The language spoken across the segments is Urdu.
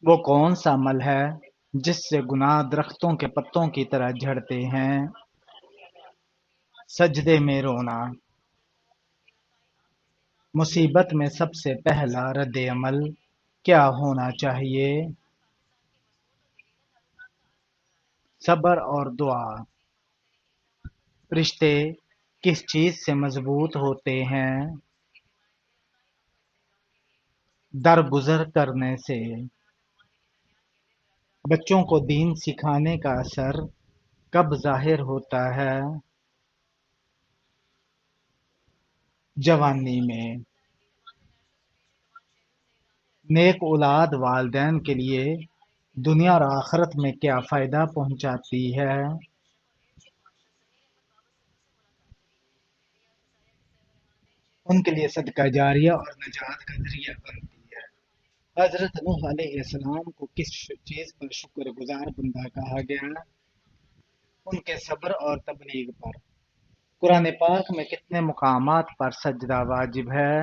وہ کون سا عمل ہے جس سے گناہ درختوں کے پتوں کی طرح جھڑتے ہیں؟ سجدے میں رونا۔ مصیبت میں سب سے پہلا رد عمل کیا ہونا چاہیے؟ صبر اور دعا۔ رشتے کس چیز سے مضبوط ہوتے ہیں؟ درگزر کرنے سے۔ بچوں کو دین سکھانے کا اثر کب ظاہر ہوتا ہے؟ جوانی میں۔ نیک اولاد والدین کے لیے دنیا اور آخرت میں کیا فائدہ پہنچاتی ہے؟ ان کے لیے صدقہ جاریہ اور نجات کا ذریعہ بنتی ہے۔ حضرت نوح علیہ السلام کو کس چیز پر شکر گزار بندہ کہا گیا؟ ان کے صبر اور تبلیغ پر۔ قرآن پاک میں کتنے مقامات پر سجدہ واجب ہے؟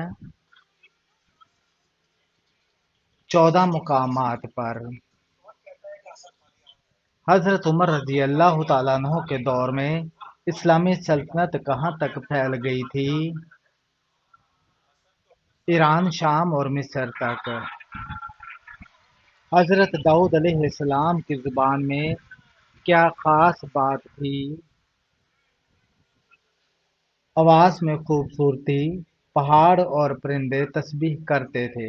14 مقامات پر۔ حضرت عمر رضی اللہ تعالیٰ عنہ کے دور میں اسلامی سلطنت کہاں تک پھیل گئی تھی؟ ایران، شام اور مصر تک۔ حضرت داؤد علیہ السلام کی زبان میں کیا خاص بات تھی؟ آواز میں خوبصورتی۔ پہاڑ اور پرندے تسبیح کرتے تھے۔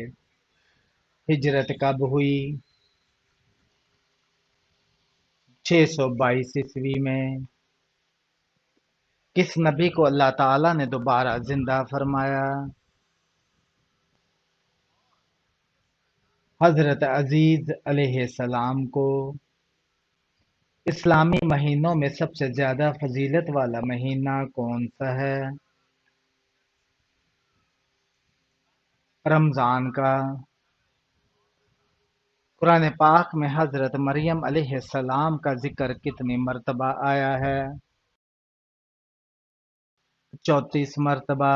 ہجرت کب ہوئی؟ 622 عیسوی میں۔ کس نبی کو اللہ تعالیٰ نے دوبارہ زندہ فرمایا؟ حضرت عزیز علیہ السلام کو۔ اسلامی مہینوں میں سب سے زیادہ فضیلت والا مہینہ کون سا ہے؟ رمضان کا۔ قرآن پاک میں حضرت مریم علیہ السلام کا ذکر کتنی مرتبہ آیا ہے؟ 34 مرتبہ۔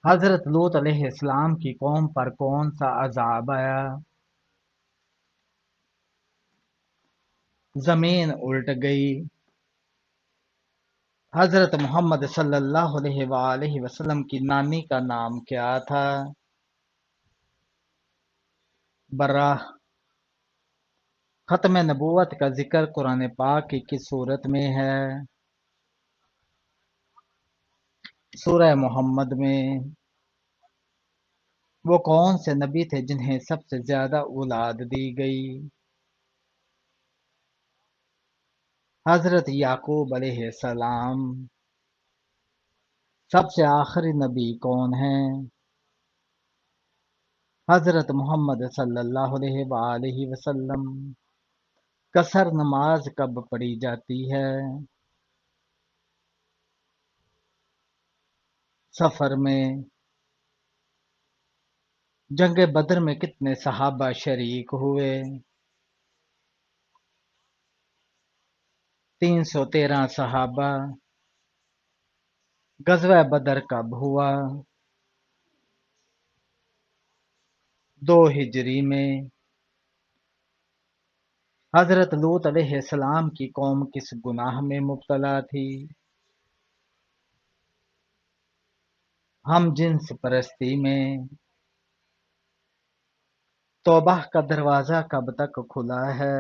حضرت لوط علیہ السلام کی قوم پر کون سا عذاب آیا؟ زمین الٹ گئی۔ حضرت محمد صلی اللہ علیہ وآلہ وسلم کی نانی کا نام کیا تھا؟ برہ۔ ختم نبوت کا ذکر قرآن پاک کی کس صورت میں ہے؟ سورہ محمد میں۔ وہ کون سے نبی تھے جنہیں سب سے زیادہ اولاد دی گئی؟ حضرت یعقوب علیہ السلام۔ سب سے آخری نبی کون ہیں؟ حضرت محمد صلی اللہ علیہ وآلہ وسلم۔ قصر نماز کب پڑھی جاتی ہے؟ سفر میں۔ جنگ بدر میں کتنے صحابہ شریک ہوئے؟ 313 صحابہ۔ غزوہ بدر کب ہوا؟ 2 ہجری میں۔ حضرت لوط علیہ السلام کی قوم کس گناہ میں مبتلا تھی؟ ہم جنس پرستی میں۔ توبہ کا دروازہ کب تک کھلا ہے؟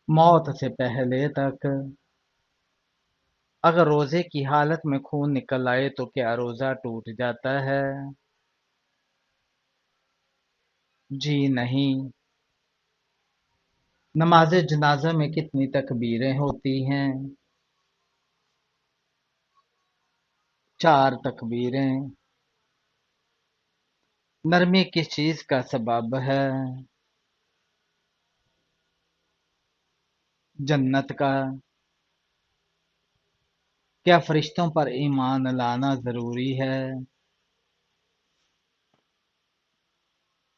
موت سے پہلے تک۔ اگر روزے کی حالت میں خون نکل آئے تو کیا روزہ ٹوٹ جاتا ہے؟ جی نہیں۔ نماز جنازہ میں کتنی تکبیریں ہوتی ہیں؟ 4 تکبیریں۔ نرمی کس چیز کا سبب ہے؟ جنت کا۔ کیا فرشتوں پر ایمان لانا ضروری ہے؟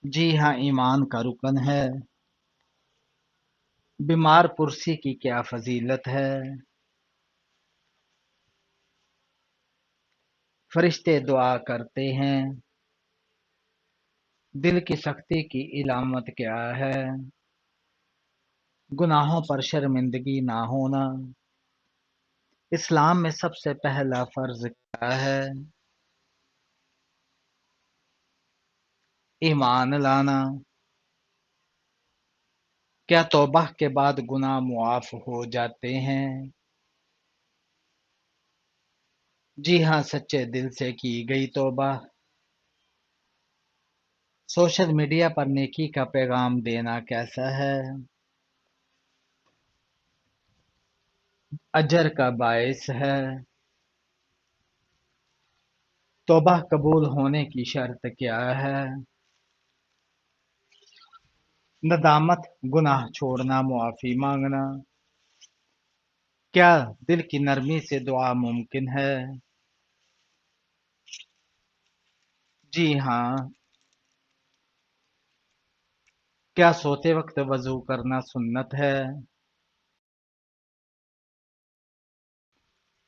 جی ہاں، ایمان کا رکن ہے۔ بیمار پرسی کی کیا فضیلت ہے؟ فرشتے دعا کرتے ہیں۔ دل کی سختی کی علامت کیا ہے؟ گناہوں پر شرمندگی نہ ہونا۔ اسلام میں سب سے پہلا فرض کیا ہے؟ ایمان لانا۔ کیا توبہ کے بعد گناہ معاف ہو جاتے ہیں؟ جی ہاں، سچے دل سے کی گئی توبہ۔ سوشل میڈیا پر نیکی کا پیغام دینا کیسا ہے؟ اجر کا باعث ہے۔ توبہ قبول ہونے کی شرط کیا ہے؟ ندامت، گناہ چھوڑنا، معافی مانگنا۔ کیا دل کی نرمی سے دعا ممکن ہے؟ جی ہاں۔ کیا سوتے وقت وضو کرنا سنت ہے؟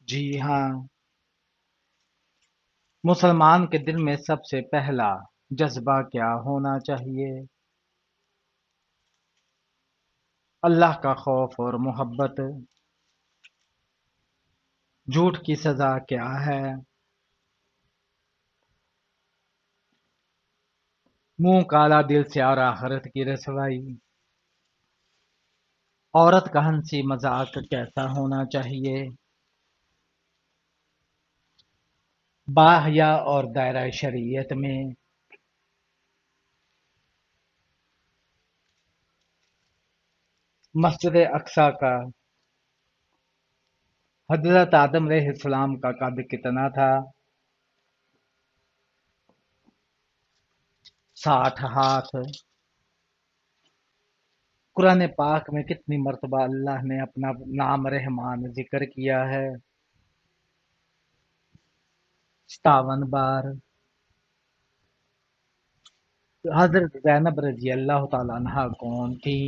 جی ہاں۔ مسلمان کے دل میں سب سے پہلا جذبہ کیا ہونا چاہیے؟ اللہ کا خوف اور محبت۔ جھوٹ کی سزا کیا ہے؟ منہ کالا، دل سے اور آخرت کی رسوائی۔ عورت کا ہنسی مذاق کیسا ہونا چاہیے؟ باحیا اور دائرہ شریعت میں۔ مسجد اقصی کا حضرت آدم علیہ السلام کا قد کتنا تھا؟ 60 ہاتھ۔ قرآن پاک میں کتنی مرتبہ اللہ نے اپنا نام رحمان ذکر کیا ہے؟ 57 بار۔ حضرت زینب رضی اللہ تعالیٰ عنہا کون تھی؟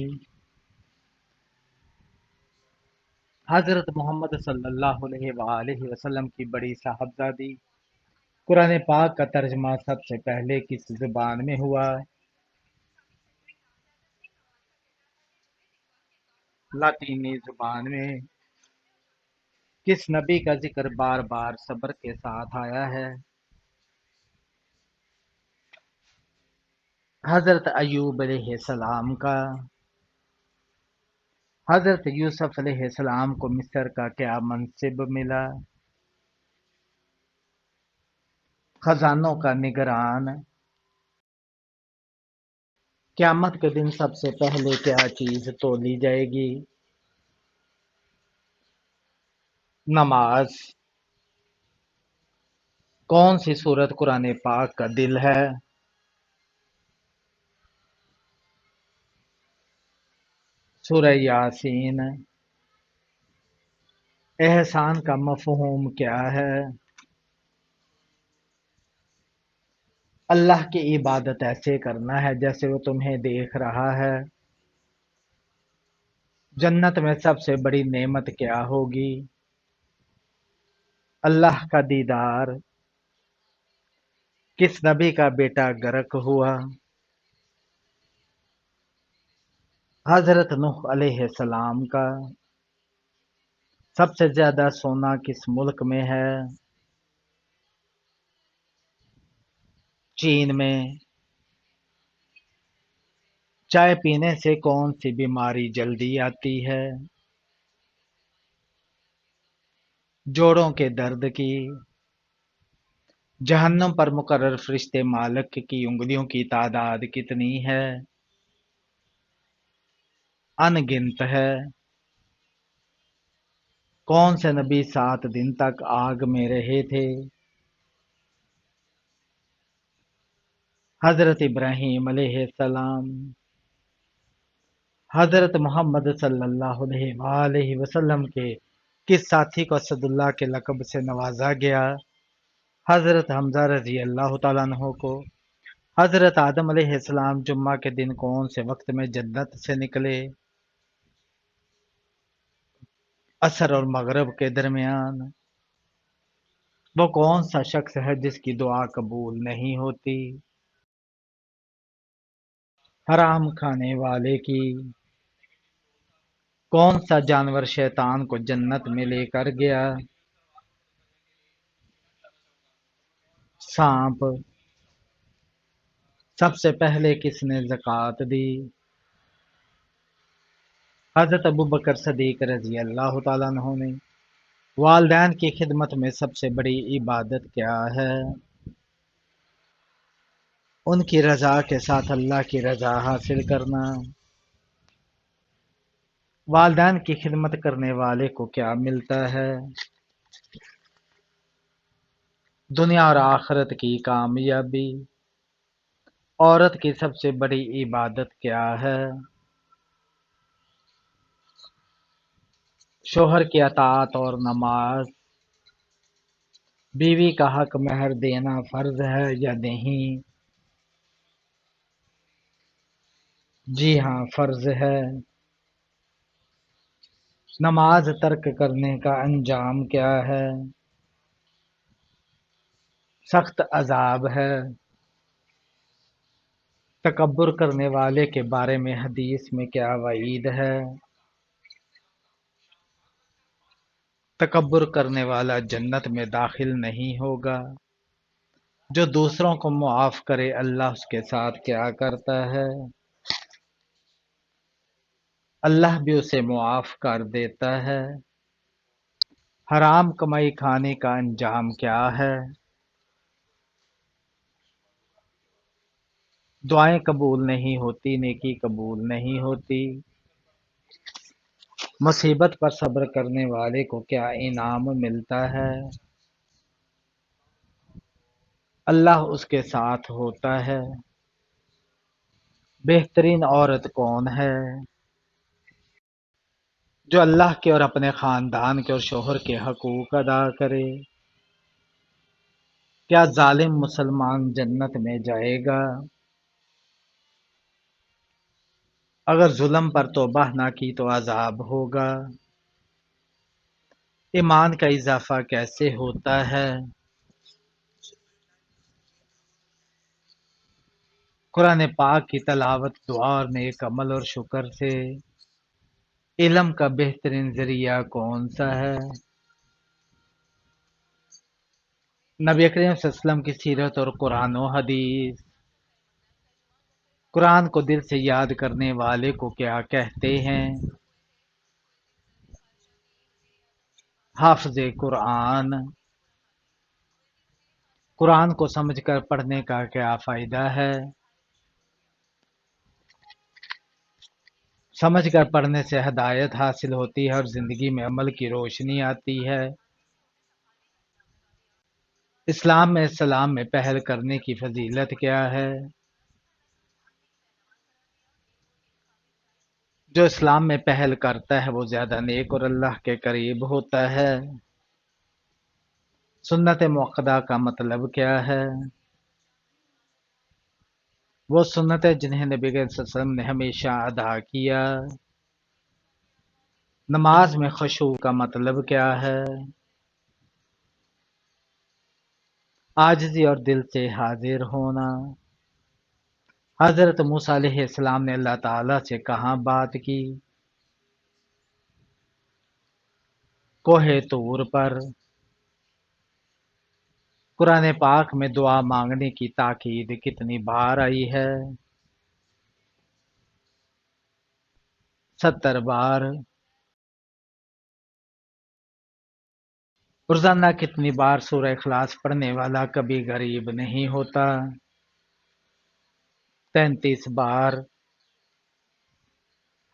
حضرت محمد صلی اللہ علیہ وآلہ وسلم کی بڑی صاحبزادی۔ قرآن پاک کا ترجمہ سب سے پہلے کس زبان میں ہوا؟ لاطینی زبان میں۔ کس نبی کا ذکر بار بار صبر کے ساتھ آیا ہے؟ حضرت ایوب علیہ السلام کا۔ حضرت یوسف علیہ السلام کو مصر کا کیا منصب ملا؟ خزانوں کا نگران۔ قیامت کے دن سب سے پہلے کیا چیز تولی جائے گی؟ نماز۔ کون سی سورت قرآن پاک کا دل ہے؟ سورہ یاسین۔ احسان کا مفہوم کیا ہے؟ اللہ کی عبادت ایسے کرنا ہے جیسے وہ تمہیں دیکھ رہا ہے۔ جنت میں سب سے بڑی نعمت کیا ہوگی؟ اللہ کا دیدار۔ کس نبی کا بیٹا غرق ہوا؟ حضرت نوح علیہ السلام کا۔ سب سے زیادہ سونا کس ملک میں ہے؟ چین میں۔ چائے پینے سے کون سی بیماری جلدی آتی ہے؟ جوڑوں کے درد کی۔ جہنم پر مقرر فرشتے مالک کی انگلیوں کی تعداد کتنی ہے؟ ان گنت ہے۔ کون سے نبی 7 دن تک آگ میں رہے تھے؟ حضرت ابراہیم علیہ السلام۔ حضرت محمد صلی اللہ علیہ وآلہ وسلم کے کس ساتھی کو اسد اللہ کے لقب سے نوازا گیا؟ حضرت حمزہ رضی اللہ تعالیٰ عنہ کو۔ حضرت آدم علیہ السلام جمعہ کے دن کون سے وقت میں جنت سے نکلے؟ عصر اور مغرب کے درمیان۔ وہ کون سا شخص ہے جس کی دعا قبول نہیں ہوتی؟ حرام کھانے والے کی کون سا جانور شیطان کو جنت میں لے کر گیا؟ سانپ۔ سب سے پہلے کس نے زکوٰۃ دی؟ حضرت ابوبکر صدیق رضی اللہ تعالیٰ عنہ نے۔ والدین کی خدمت میں سب سے بڑی عبادت کیا ہے؟ ان کی رضا کے ساتھ اللہ کی رضا حاصل کرنا۔ والدین کی خدمت کرنے والے کو کیا ملتا ہے؟ دنیا اور آخرت کی کامیابی۔ عورت کی سب سے بڑی عبادت کیا ہے؟ شوہر کی اطاعت اور نماز۔ بیوی کا حق مہر دینا فرض ہے یا نہیں؟ جی ہاں، فرض ہے۔ نماز ترک کرنے کا انجام کیا ہے؟ سخت عذاب ہے۔ تکبر کرنے والے کے بارے میں حدیث میں کیا وعید ہے؟ تکبر کرنے والا جنت میں داخل نہیں ہوگا۔ جو دوسروں کو معاف کرے اللہ اس کے ساتھ کیا کرتا ہے؟ اللہ بھی اسے معاف کر دیتا ہے۔ حرام کمائی کھانے کا انجام کیا ہے؟ دعائیں قبول نہیں ہوتی، نیکی قبول نہیں ہوتی۔ مصیبت پر صبر کرنے والے کو کیا انعام ملتا ہے؟ اللہ اس کے ساتھ ہوتا ہے۔ بہترین عورت کون ہے؟ جو اللہ کے اور اپنے خاندان کے اور شوہر کے حقوق ادا کرے۔ کیا ظالم مسلمان جنت میں جائے گا؟ اگر ظلم پر توبہ نہ کی تو عذاب ہوگا۔ ایمان کا اضافہ کیسے ہوتا ہے؟ قرآن پاک کی تلاوت، دعا اور نیک عمل اور شکر سے۔ علم کا بہترین ذریعہ کون سا ہے؟ نبی کریم صلی اللہ علیہ وسلم کی سیرت اور قرآن و حدیث۔ قرآن کو دل سے یاد کرنے والے کو کیا کہتے ہیں؟ حافظ قرآن۔ قرآن کو سمجھ کر پڑھنے کا کیا فائدہ ہے؟ سمجھ کر پڑھنے سے ہدایت حاصل ہوتی ہے اور زندگی میں عمل کی روشنی آتی ہے۔ اسلام میں سلام میں پہل کرنے کی فضیلت کیا ہے؟ جو اسلام میں پہل کرتا ہے وہ زیادہ نیک اور اللہ کے قریب ہوتا ہے۔ سنت موقدہ کا مطلب کیا ہے؟ وہ سنتیں جنہیں نبی صلی اللہ علیہ وسلم نے ہمیشہ ادا کیا۔ نماز میں خشوع کا مطلب کیا ہے؟ عاجزی اور دل سے حاضر ہونا۔ حضرت موسیٰ علیہ السلام نے اللہ تعالیٰ سے کہاں بات کی؟ کوہ طور پر۔ قرآن پاک میں دعا مانگنے کی تاکید کتنی بار آئی ہے؟ 70 بار۔ روزانہ کتنی بار سورہ اخلاص پڑھنے والا کبھی غریب نہیں ہوتا؟ 33 بار۔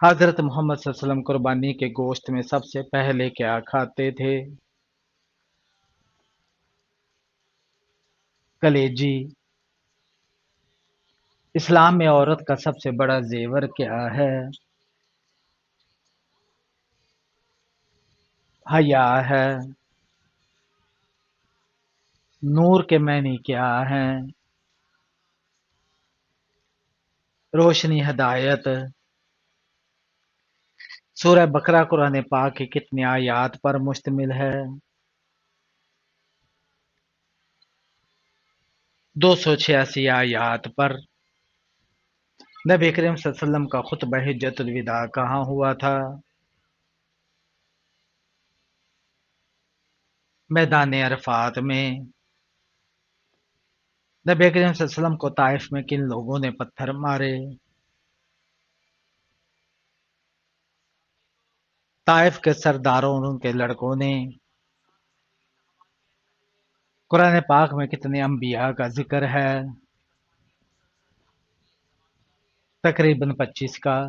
حضرت محمد صلی اللہ علیہ وسلم قربانی کے گوشت میں سب سے پہلے کیا کھاتے تھے؟ کلیجی۔ اسلام میں عورت کا سب سے بڑا زیور کیا ہے؟ حیا ہے۔ نور کے معنی کیا ہیں؟ روشنی، ہدایت۔ سورہ بقرہ قرآن پاک کی کتنی آیات پر مشتمل ہے؟ 286 آیات پر۔ نبی کریم صلی اللہ علیہ وسلم کا خطبہ حجت الوداع کہاں ہوا تھا؟ میدان عرفات میں۔ نبی کریم صلی اللہ علیہ وسلم کو طائف میں کن لوگوں نے پتھر مارے؟ طائف کے سرداروں اور ان کے لڑکوں نے۔ قرآن پاک میں کتنے انبیاء کا ذکر ہے؟ تقریباً 25 کا۔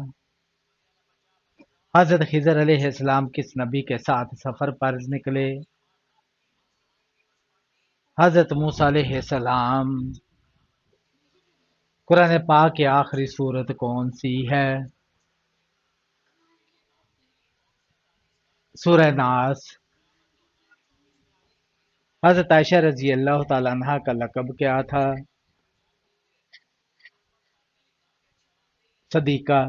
حضرت خضر علیہ السلام کس نبی کے ساتھ سفر پر نکلے؟ حضرت موسیٰ علیہ السلام۔ قرآن پاک کی آخری سورت کون سی ہے؟ سورہ ناس۔ حضرت عائشہ رضی اللہ تعالیٰ عنہا کا لقب کیا تھا؟ صدیقہ۔